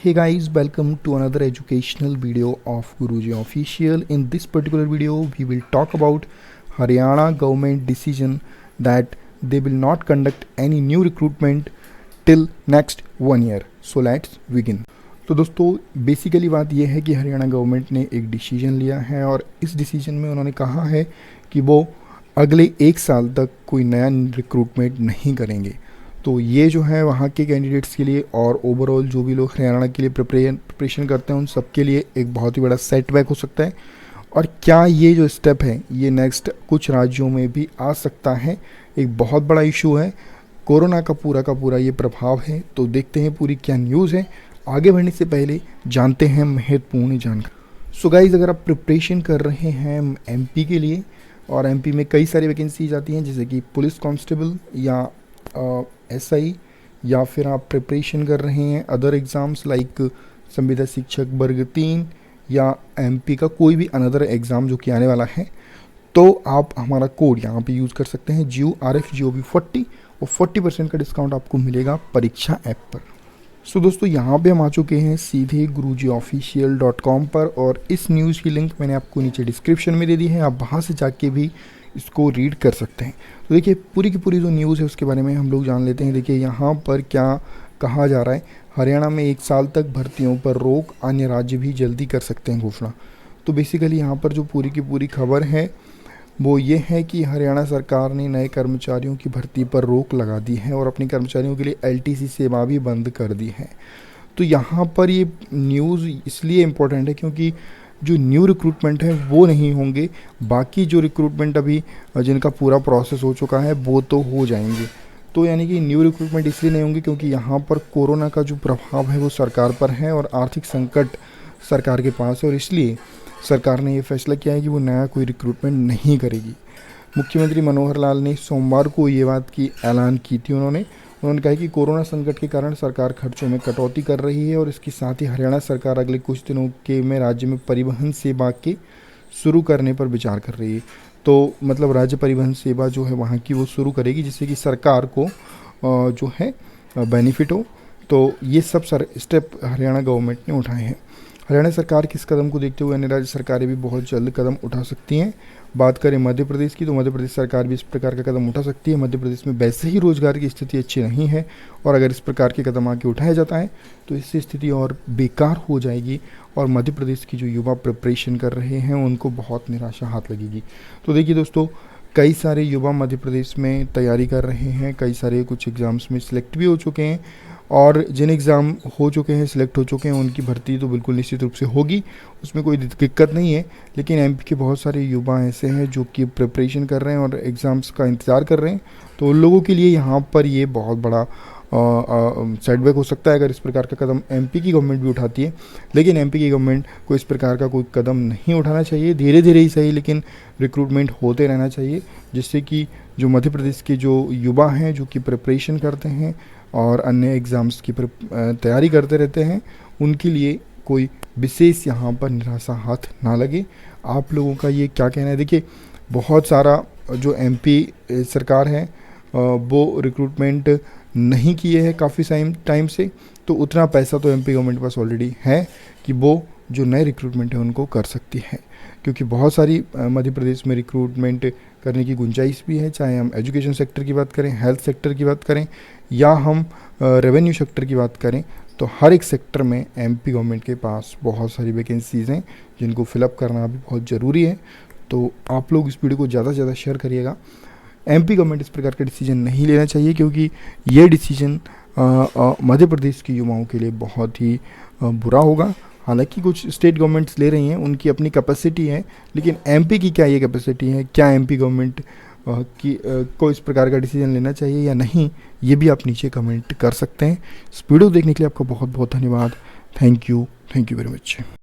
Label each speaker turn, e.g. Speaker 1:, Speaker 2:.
Speaker 1: Hey guys, welcome to another educational video of Guruji Official. In this particular video, we will talk about Haryana government decision that they will not conduct any new recruitment till next 1 year. So let's begin. तो दोस्तों basically बात यह है कि Haryana government ने एक decision लिया है और इस डिसीजन में उन्होंने कहा है कि वो अगले 1 साल तक कोई नया रिक्रूटमेंट नहीं करेंगे। तो ये जो है वहाँ के कैंडिडेट्स के लिए और ओवरऑल जो भी लोग हरियाणा के लिए प्रिपरेशन करते हैं उन सब के लिए एक बहुत ही बड़ा सेटबैक हो सकता है। और क्या ये जो स्टेप है ये नेक्स्ट कुछ राज्यों में भी आ सकता है, एक बहुत बड़ा इशू है। कोरोना का पूरा ये प्रभाव है। तो देखते हैं पूरी क्या न्यूज़ है। आगे बढ़ने से पहले जानते हैं महत्वपूर्ण जानकारी। सो गाइज, अगर आप प्रिपरेशन कर रहे हैं एमपी के लिए और एमपी में कई सारी वैकेंसीज आती हैं जैसे कि पुलिस कांस्टेबल या एसआई, या फिर आप प्रिपरेशन कर रहे हैं अदर एग्ज़ाम्स लाइक संविदा शिक्षक वर्ग 3 या एमपी का कोई भी अनदर एग्ज़ाम जो कि आने वाला है, तो आप हमारा कोड यहाँ पे यूज़ कर सकते हैं GOV40 और 40% का डिस्काउंट आपको मिलेगा परीक्षा ऐप पर। सो दोस्तों यहाँ पे हम आ चुके हैं सीधे gurujiofficial.com पर और इस न्यूज़ की लिंक मैंने आपको नीचे डिस्क्रिप्शन में दे दी है, आप वहाँ से जाके भी इसको रीड कर सकते हैं। तो देखिए पूरी की पूरी जो न्यूज़ है उसके बारे में हम लोग जान लेते हैं। देखिए यहाँ पर क्या कहा जा रहा है, हरियाणा में 1 साल तक भर्तियों पर रोक, अन्य राज्य भी जल्दी कर सकते हैं घोषणा। तो बेसिकली यहाँ पर जो पूरी की पूरी खबर है वो ये है कि हरियाणा सरकार ने नए कर्मचारियों की भर्ती पर रोक लगा दी है और अपने कर्मचारियों के लिए LTC सेवा भी बंद कर दी है। तो यहाँ पर ये न्यूज़ इसलिए इम्पोर्टेंट है क्योंकि जो न्यू रिक्रूटमेंट है वो नहीं होंगे, बाकी जो रिक्रूटमेंट अभी जिनका पूरा प्रोसेस हो चुका है वो तो हो जाएंगे। तो यानी कि न्यू रिक्रूटमेंट इसलिए नहीं होंगे क्योंकि यहाँ पर कोरोना का जो प्रभाव है वो सरकार पर है और आर्थिक संकट सरकार के पास है और इसलिए सरकार ने ये फैसला किया है कि वो नया कोई रिक्रूटमेंट नहीं करेगी। मुख्यमंत्री मनोहर लाल ने सोमवार को ये बात की ऐलान की थी। उन्होंने कहा कि कोरोना संकट के कारण सरकार खर्चों में कटौती कर रही है और इसके साथ ही हरियाणा सरकार अगले कुछ दिनों के में राज्य में परिवहन सेवा के शुरू करने पर विचार कर रही है। तो मतलब राज्य परिवहन सेवा जो है वहाँ की वो शुरू करेगी जिससे कि सरकार को जो है बेनिफिट हो। तो ये सब स्टेप हरियाणा गवर्नमेंट ने उठाए हैं। हरियाणा सरकार के इस कदम को देखते हुए अन्य राज्य सरकारें भी बहुत जल्द कदम उठा सकती हैं। बात करें मध्य प्रदेश की, तो मध्य प्रदेश सरकार भी इस प्रकार का कदम उठा सकती है। मध्य प्रदेश में वैसे ही रोजगार की स्थिति अच्छी नहीं है और अगर इस प्रकार के कदम आगे उठाया जाता है तो इससे स्थिति और बेकार हो जाएगी और मध्य प्रदेश की जो युवा प्रिपरेशन कर रहे हैं उनको बहुत निराशा हाथ लगेगी। तो देखिए दोस्तों, कई सारे युवा मध्य प्रदेश में तैयारी कर रहे हैं, कई सारे कुछ एग्ज़ाम्स में सिलेक्ट भी हो चुके हैं और जिन एग्ज़ाम हो चुके हैं सिलेक्ट हो चुके हैं उनकी भर्ती तो बिल्कुल निश्चित रूप से होगी, उसमें कोई दिक्कत नहीं है। लेकिन एमपी के बहुत सारे युवा ऐसे हैं जो कि प्रिपरेशन कर रहे हैं और एग्ज़ाम्स का इंतज़ार कर रहे हैं। तो उन लोगों के लिए यहाँ पर ये बहुत बड़ा सेटबैक हो सकता है अगर इस प्रकार का कदम एमपी की गवर्नमेंट भी उठाती है। लेकिन एमपी की गवर्नमेंट को इस प्रकार का कोई कदम नहीं उठाना चाहिए, धीरे धीरे ही सही लेकिन रिक्रूटमेंट होते रहना चाहिए जिससे कि जो मध्य प्रदेश के जो युवा हैं जो कि प्रिपरेशन करते हैं और अन्य एग्ज़ाम्स की तैयारी करते रहते हैं उनके लिए कोई विशेष यहाँ पर निराशा हाथ ना लगे। आप लोगों का ये क्या कहना है? देखिए बहुत सारा जो एमपी सरकार है वो रिक्रूटमेंट नहीं किए हैं काफ़ी टाइम से, तो उतना पैसा तो एमपी गवर्नमेंट के पास ऑलरेडी है कि वो जो नए रिक्रूटमेंट है उनको कर सकती है। क्योंकि बहुत सारी मध्य प्रदेश में रिक्रूटमेंट करने की गुंजाइश भी है, चाहे हम एजुकेशन सेक्टर की बात करें, हेल्थ सेक्टर की बात करें या हम रेवेन्यू सेक्टर की बात करें, तो हर एक सेक्टर में एमपी गवर्नमेंट के पास बहुत सारी वैकेंसीज़ हैं जिनको फिलअप करना भी बहुत ज़रूरी है। तो आप लोग इस वीडियो को ज़्यादा से ज़्यादा शेयर करिएगा। एमपी गवर्नमेंट इस प्रकार का डिसीजन नहीं लेना चाहिए क्योंकि ये डिसीजन मध्य प्रदेश के युवाओं के लिए बहुत ही बुरा होगा। हालांकि कुछ स्टेट गवर्नमेंट्स ले रही हैं, उनकी अपनी कैपेसिटी है, लेकिन एमपी की क्या ये कैपेसिटी है? क्या एमपी गवर्नमेंट को इस प्रकार का डिसीजन लेना चाहिए या नहीं, ये भी आप नीचे कमेंट कर सकते हैं। इस वीडियो देखने के लिए आपका बहुत बहुत धन्यवाद। Thank you very much.